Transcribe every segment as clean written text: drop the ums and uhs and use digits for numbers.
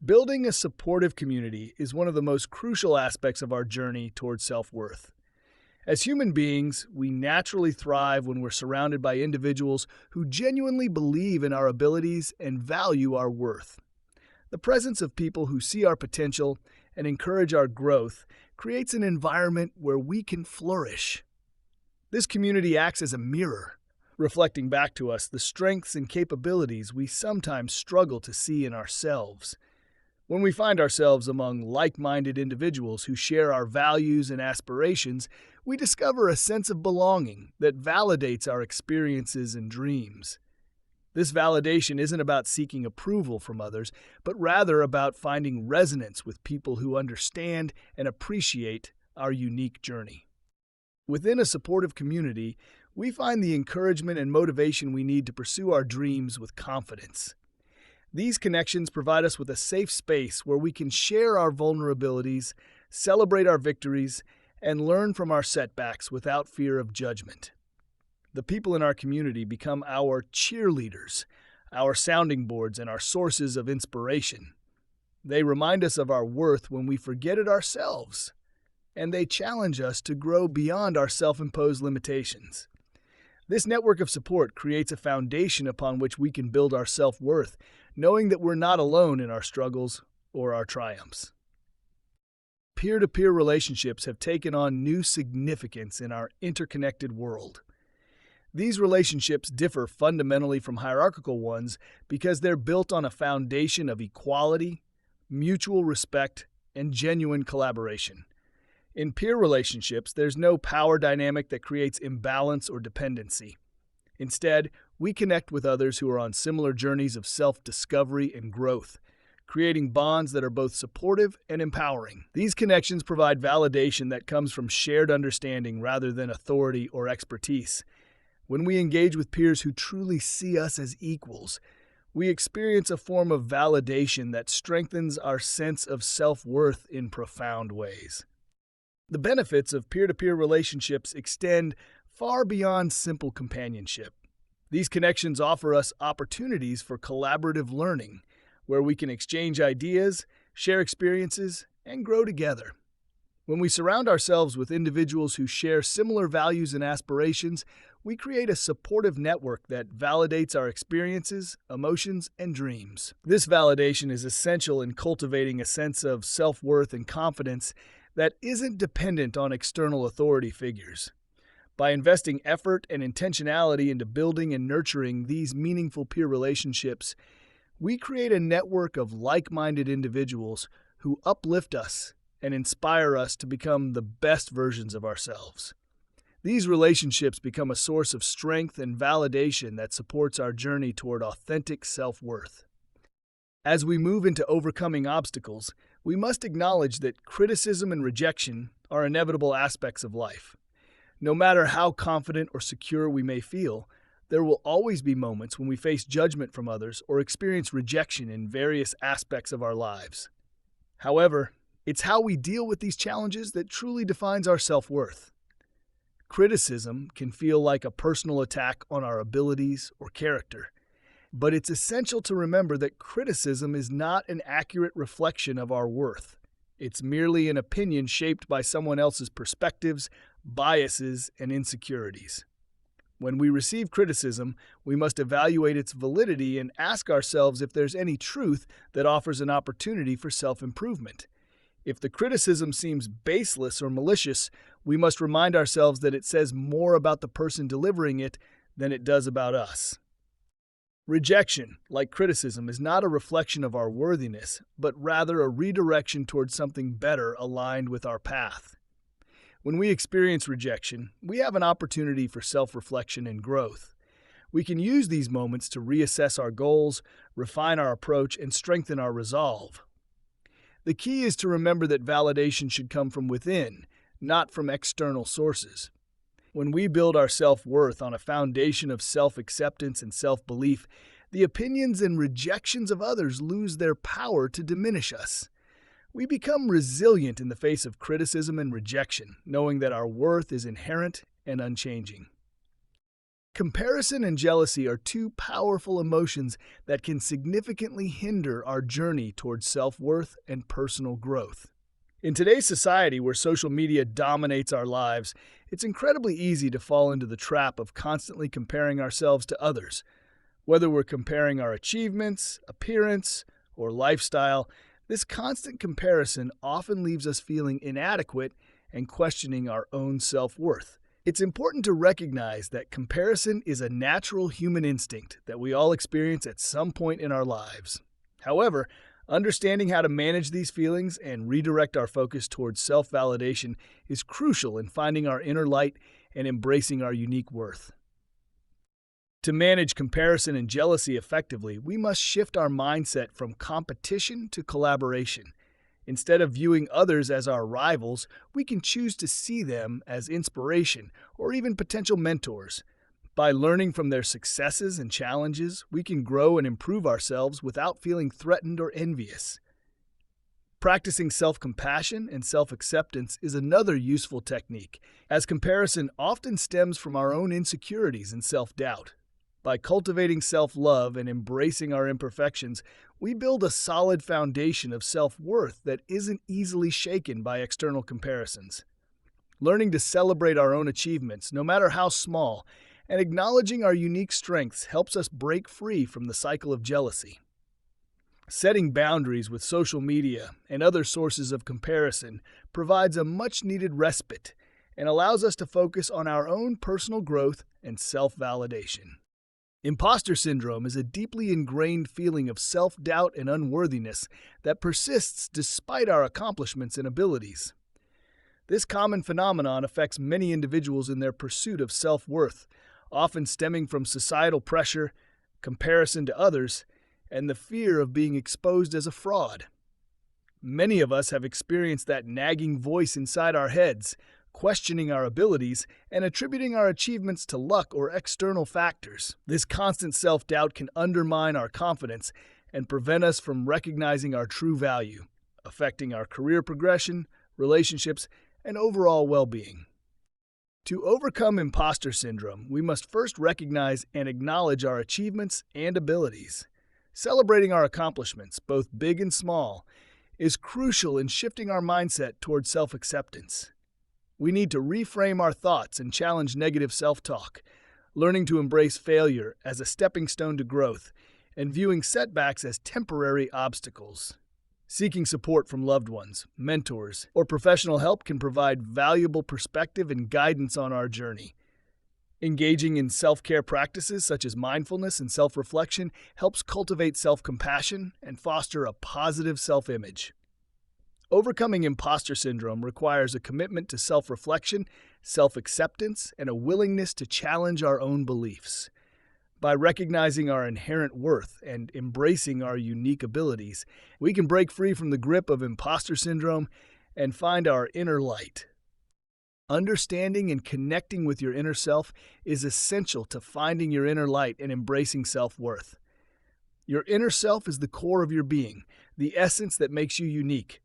Building a supportive community is one of the most crucial aspects of our journey towards self-worth. As human beings, we naturally thrive when we're surrounded by individuals who genuinely believe in our abilities and value our worth. The presence of people who see our potential and encourage our growth creates an environment where we can flourish. This community acts as a mirror, reflecting back to us the strengths and capabilities we sometimes struggle to see in ourselves. When we find ourselves among like-minded individuals who share our values and aspirations, we discover a sense of belonging that validates our experiences and dreams. This validation isn't about seeking approval from others, but rather about finding resonance with people who understand and appreciate our unique journey. Within a supportive community, we find the encouragement and motivation we need to pursue our dreams with confidence. These connections provide us with a safe space where we can share our vulnerabilities, celebrate our victories, and learn from our setbacks without fear of judgment. The people in our community become our cheerleaders, our sounding boards, and our sources of inspiration. They remind us of our worth when we forget it ourselves, and they challenge us to grow beyond our self-imposed limitations. This network of support creates a foundation upon which we can build our self-worth, knowing that we're not alone in our struggles or our triumphs. Peer-to-peer relationships have taken on new significance in our interconnected world. These relationships differ fundamentally from hierarchical ones because they're built on a foundation of equality, mutual respect, and genuine collaboration. In peer relationships, there's no power dynamic that creates imbalance or dependency. Instead, we connect with others who are on similar journeys of self-discovery and growth, creating bonds that are both supportive and empowering. These connections provide validation that comes from shared understanding rather than authority or expertise. When we engage with peers who truly see us as equals, we experience a form of validation that strengthens our sense of self-worth in profound ways. The benefits of peer-to-peer relationships extend far beyond simple companionship. These connections offer us opportunities for collaborative learning, where we can exchange ideas, share experiences, and grow together. When we surround ourselves with individuals who share similar values and aspirations, we create a supportive network that validates our experiences, emotions, and dreams. This validation is essential in cultivating a sense of self-worth and confidence that isn't dependent on external authority figures. By investing effort and intentionality into building and nurturing these meaningful peer relationships, we create a network of like-minded individuals who uplift us and inspire us to become the best versions of ourselves. These relationships become a source of strength and validation that supports our journey toward authentic self-worth. As we move into overcoming obstacles, we must acknowledge that criticism and rejection are inevitable aspects of life. No matter how confident or secure we may feel, there will always be moments when we face judgment from others or experience rejection in various aspects of our lives. However, it's how we deal with these challenges that truly defines our self-worth. Criticism can feel like a personal attack on our abilities or character, but it's essential to remember that criticism is not an accurate reflection of our worth. It's merely an opinion shaped by someone else's perspectives, biases, and insecurities. When we receive criticism, we must evaluate its validity and ask ourselves if there's any truth that offers an opportunity for self-improvement. If the criticism seems baseless or malicious, we must remind ourselves that it says more about the person delivering it than it does about us. Rejection, like criticism, is not a reflection of our worthiness, but rather a redirection towards something better aligned with our path. When we experience rejection, we have an opportunity for self-reflection and growth. We can use these moments to reassess our goals, refine our approach, and strengthen our resolve. The key is to remember that validation should come from within, not from external sources. When we build our self-worth on a foundation of self-acceptance and self-belief, the opinions and rejections of others lose their power to diminish us. We become resilient in the face of criticism and rejection, knowing that our worth is inherent and unchanging. Comparison and jealousy are two powerful emotions that can significantly hinder our journey towards self-worth and personal growth. In today's society where social media dominates our lives, it's incredibly easy to fall into the trap of constantly comparing ourselves to others. Whether we're comparing our achievements, appearance, or lifestyle, this constant comparison often leaves us feeling inadequate and questioning our own self-worth. It's important to recognize that comparison is a natural human instinct that we all experience at some point in our lives. However, understanding how to manage these feelings and redirect our focus towards self-validation is crucial in finding our inner light and embracing our unique worth. To manage comparison and jealousy effectively, we must shift our mindset from competition to collaboration. Instead of viewing others as our rivals, we can choose to see them as inspiration or even potential mentors. By learning from their successes and challenges, we can grow and improve ourselves without feeling threatened or envious. Practicing self-compassion and self-acceptance is another useful technique, as comparison often stems from our own insecurities and self-doubt. By cultivating self-love and embracing our imperfections, we build a solid foundation of self-worth that isn't easily shaken by external comparisons. Learning to celebrate our own achievements, no matter how small, and acknowledging our unique strengths helps us break free from the cycle of jealousy. Setting boundaries with social media and other sources of comparison provides a much-needed respite and allows us to focus on our own personal growth and self-validation. Imposter syndrome is a deeply ingrained feeling of self-doubt and unworthiness that persists despite our accomplishments and abilities. This common phenomenon affects many individuals in their pursuit of self-worth, often stemming from societal pressure, comparison to others, and the fear of being exposed as a fraud. Many of us have experienced that nagging voice inside our heads, questioning our abilities, and attributing our achievements to luck or external factors. This constant self-doubt can undermine our confidence and prevent us from recognizing our true value, affecting our career progression, relationships, and overall well-being. To overcome imposter syndrome, we must first recognize and acknowledge our achievements and abilities. Celebrating our accomplishments, both big and small, is crucial in shifting our mindset towards self-acceptance. We need to reframe our thoughts and challenge negative self-talk, learning to embrace failure as a stepping stone to growth, and viewing setbacks as temporary obstacles. Seeking support from loved ones, mentors, or professional help can provide valuable perspective and guidance on our journey. Engaging in self-care practices such as mindfulness and self-reflection helps cultivate self-compassion and foster a positive self-image. Overcoming imposter syndrome requires a commitment to self-reflection, self-acceptance, and a willingness to challenge our own beliefs. By recognizing our inherent worth and embracing our unique abilities, we can break free from the grip of imposter syndrome and find our inner light. Understanding and connecting with your inner self is essential to finding your inner light and embracing self-worth. Your inner self is the core of your being, the essence that makes you unique.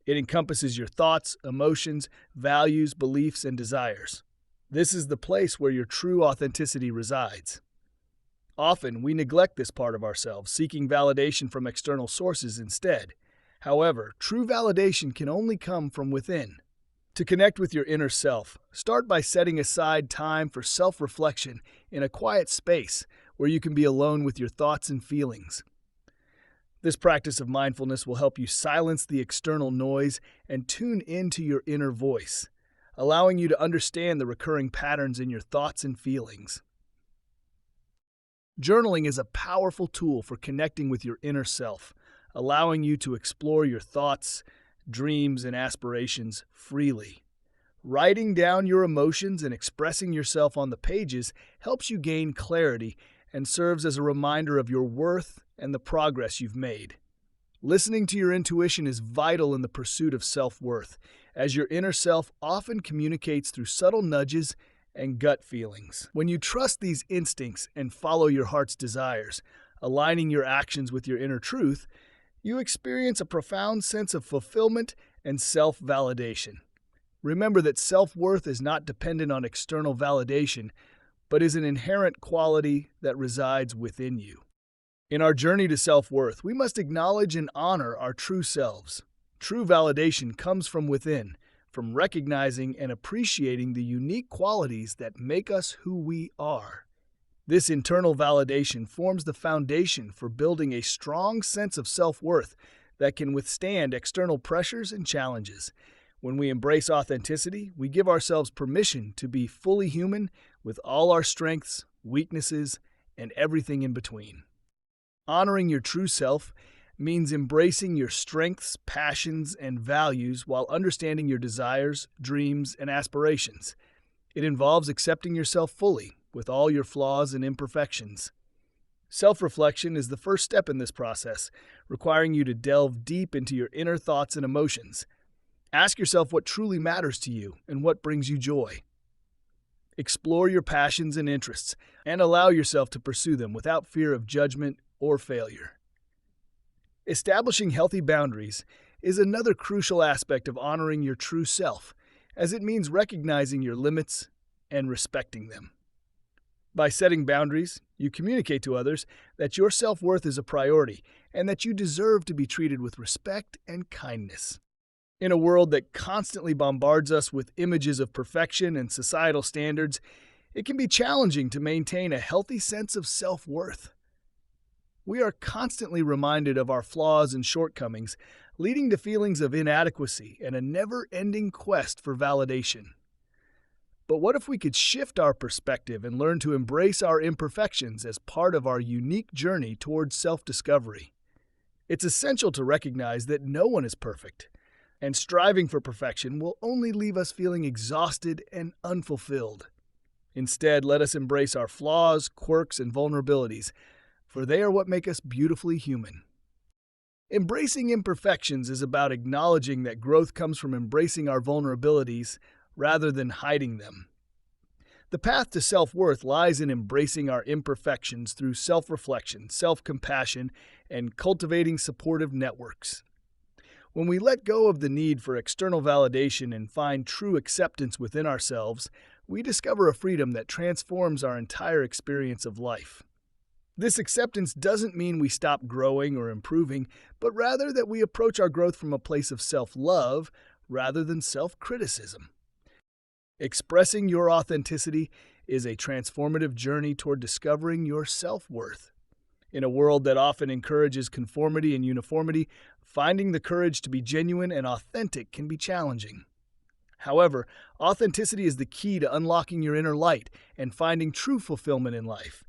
It encompasses your thoughts, emotions, values, beliefs, and desires. This is the place where your true authenticity resides. Often, we neglect this part of ourselves, seeking validation from external sources instead. However, true validation can only come from within. To connect with your inner self, start by setting aside time for self-reflection in a quiet space where you can be alone with your thoughts and feelings. This practice of mindfulness will help you silence the external noise and tune into your inner voice, allowing you to understand the recurring patterns in your thoughts and feelings. Journaling is a powerful tool for connecting with your inner self, allowing you to explore your thoughts, dreams, and aspirations freely. Writing down your emotions and expressing yourself on the pages helps you gain clarity and serves as a reminder of your worth and the progress you've made. Listening to your intuition is vital in the pursuit of self-worth, as your inner self often communicates through subtle nudges and gut feelings. When you trust these instincts and follow your heart's desires, aligning your actions with your inner truth, you experience a profound sense of fulfillment and self-validation. Remember that self-worth is not dependent on external validation, but is an inherent quality that resides within you. In our journey to self-worth, we must acknowledge and honor our true selves. True validation comes from within, from recognizing and appreciating the unique qualities that make us who we are. This internal validation forms the foundation for building a strong sense of self-worth that can withstand external pressures and challenges. When we embrace authenticity, we give ourselves permission to be fully human with all our strengths, weaknesses, and everything in between. Honoring your true self means embracing your strengths, passions, and values while understanding your desires, dreams, and aspirations. It involves accepting yourself fully, with all your flaws and imperfections. Self-reflection is the first step in this process, requiring you to delve deep into your inner thoughts and emotions. Ask yourself what truly matters to you and what brings you joy. Explore your passions and interests, and allow yourself to pursue them without fear of judgment or failure. Establishing healthy boundaries is another crucial aspect of honoring your true self, as it means recognizing your limits and respecting them. By setting boundaries, you communicate to others that your self-worth is a priority and that you deserve to be treated with respect and kindness. In a world that constantly bombards us with images of perfection and societal standards, it can be challenging to maintain a healthy sense of self-worth. We are constantly reminded of our flaws and shortcomings, leading to feelings of inadequacy and a never-ending quest for validation. But what if we could shift our perspective and learn to embrace our imperfections as part of our unique journey towards self-discovery? It's essential to recognize that no one is perfect, and striving for perfection will only leave us feeling exhausted and unfulfilled. Instead, let us embrace our flaws, quirks, and vulnerabilities, for they are what make us beautifully human. Embracing imperfections is about acknowledging that growth comes from embracing our vulnerabilities rather than hiding them. The path to self-worth lies in embracing our imperfections through self-reflection, self-compassion, and cultivating supportive networks. When we let go of the need for external validation and find true acceptance within ourselves, we discover a freedom that transforms our entire experience of life. This acceptance doesn't mean we stop growing or improving, but rather that we approach our growth from a place of self-love rather than self-criticism. Expressing your authenticity is a transformative journey toward discovering your self-worth. In a world that often encourages conformity and uniformity, finding the courage to be genuine and authentic can be challenging. However, authenticity is the key to unlocking your inner light and finding true fulfillment in life.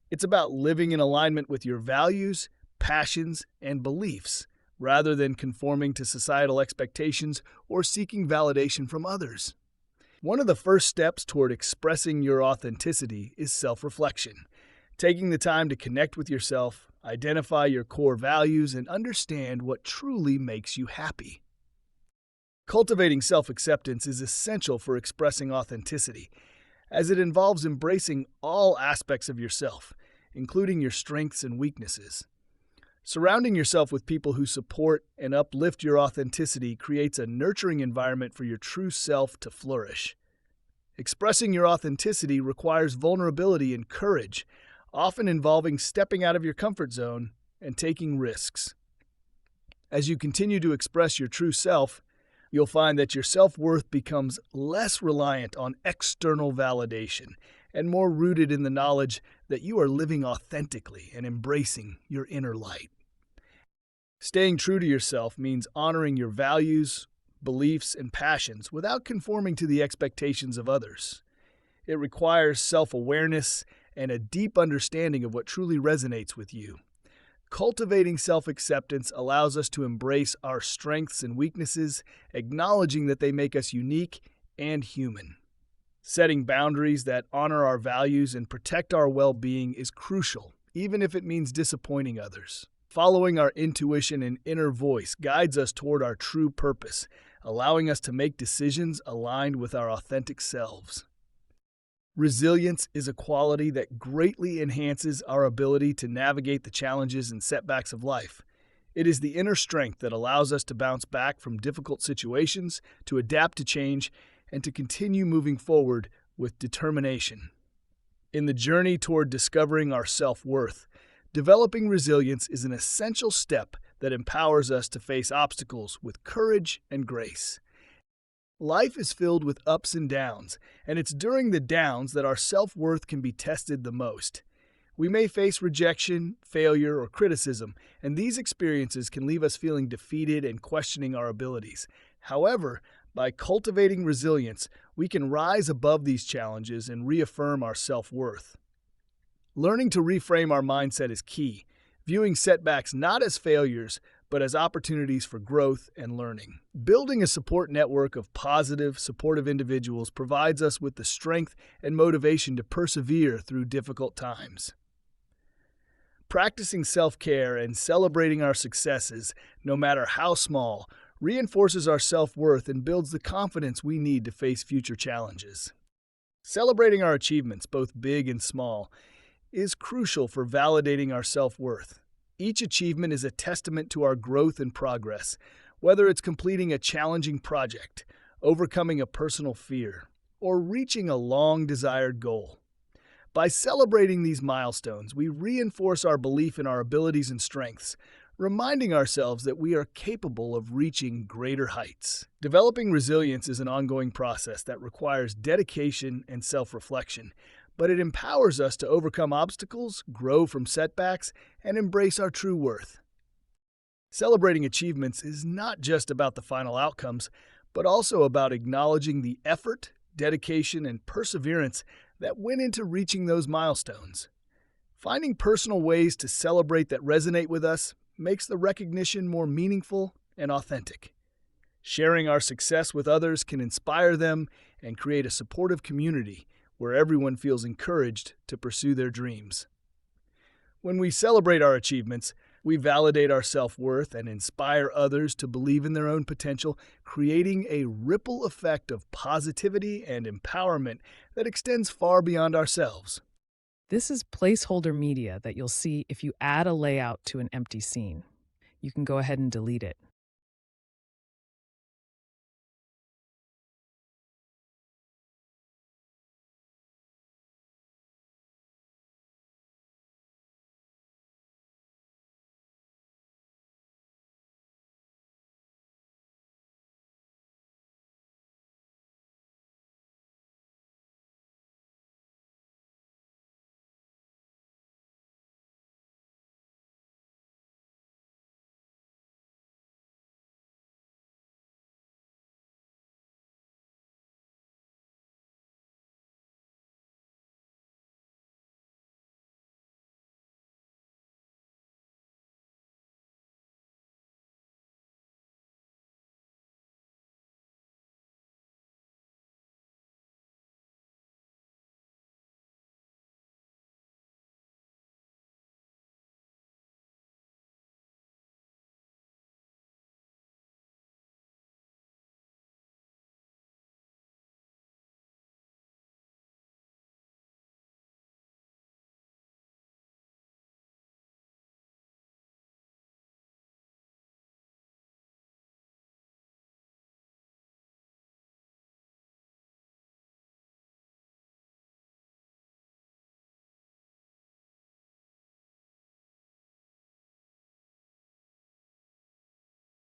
It's about living in alignment with your values, passions, and beliefs, rather than conforming to societal expectations or seeking validation from others. One of the first steps toward expressing your authenticity is self-reflection. Taking the time to connect with yourself, identify your core values, and understand what truly makes you happy. Cultivating self-acceptance is essential for expressing authenticity, as it involves embracing all aspects of yourself, including your strengths and weaknesses. Surrounding yourself with people who support and uplift your authenticity creates a nurturing environment for your true self to flourish. Expressing your authenticity requires vulnerability and courage, often involving stepping out of your comfort zone and taking risks. As you continue to express your true self, you'll find that your self-worth becomes less reliant on external validation and more rooted in the knowledge that you are living authentically and embracing your inner light. Staying true to yourself means honoring your values, beliefs, and passions without conforming to the expectations of others. It requires self-awareness and a deep understanding of what truly resonates with you. Cultivating self-acceptance allows us to embrace our strengths and weaknesses, acknowledging that they make us unique and human. Setting boundaries that honor our values and protect our well-being is crucial, even if it means disappointing others. Following our intuition and inner voice guides us toward our true purpose, allowing us to make decisions aligned with our authentic selves. Resilience is a quality that greatly enhances our ability to navigate the challenges and setbacks of life. It is the inner strength that allows us to bounce back from difficult situations, to adapt to change, and to continue moving forward with determination. In the journey toward discovering our self worth, developing resilience is an essential step that empowers us to face obstacles with courage and grace. Life is filled with ups and downs, and it's during the downs that our self worth can be tested the most. We may face rejection, failure, or criticism, and these experiences can leave us feeling defeated and questioning our abilities. However, by cultivating resilience, we can rise above these challenges and reaffirm our self worth. Learning to reframe our mindset is key, viewing setbacks not as failures, but as opportunities for growth and learning. Building a support network of positive, supportive individuals provides us with the strength and motivation to persevere through difficult times. Practicing self care and celebrating our successes, no matter how small, reinforces our self worth and builds the confidence we need to face future challenges. Celebrating our achievements, both big and small, is crucial for validating our self worth. Each achievement is a testament to our growth and progress, whether it's completing a challenging project, overcoming a personal fear, or reaching a long desired goal. By celebrating these milestones, we reinforce our belief in our abilities and strengths, reminding ourselves that we are capable of reaching greater heights. Developing resilience is an ongoing process that requires dedication and self reflection, but it empowers us to overcome obstacles, grow from setbacks, and embrace our true worth. Celebrating achievements is not just about the final outcomes, but also about acknowledging the effort, dedication, and perseverance that went into reaching those milestones. Finding personal ways to celebrate that resonate with us makes the recognition more meaningful and authentic. Sharing our success with others can inspire them and create a supportive community where everyone feels encouraged to pursue their dreams. When we celebrate our achievements, we validate our self-worth and inspire others to believe in their own potential, creating a ripple effect of positivity and empowerment that extends far beyond ourselves. This is placeholder media that you'll see if you add a layout to an empty scene. You can go ahead and delete it.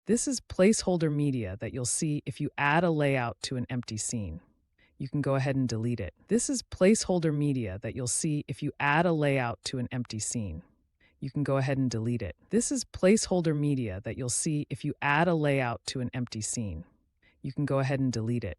This is placeholder media that you'll see if you add a layout to an empty scene. You can go ahead and delete it. This is placeholder media that you'll see if you add a layout to an empty scene. You can go ahead and delete it. This is placeholder media that you'll see if you add a layout to an empty scene. You can go ahead and delete it.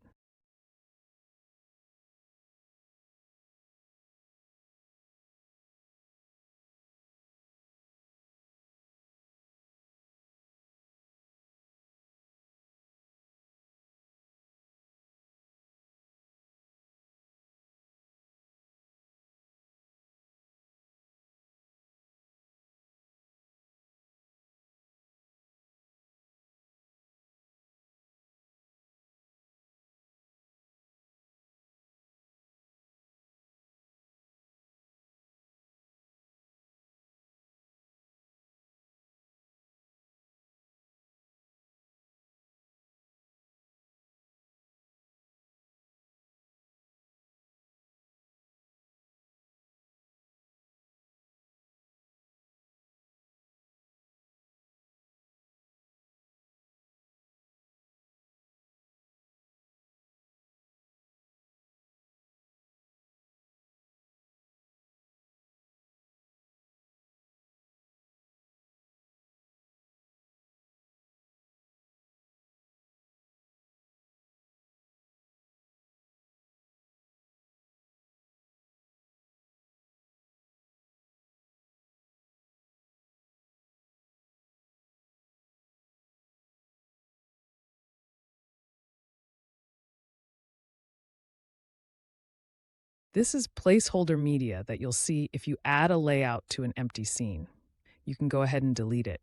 This is placeholder media that you'll see if you add a layout to an empty scene. You can go ahead and delete it.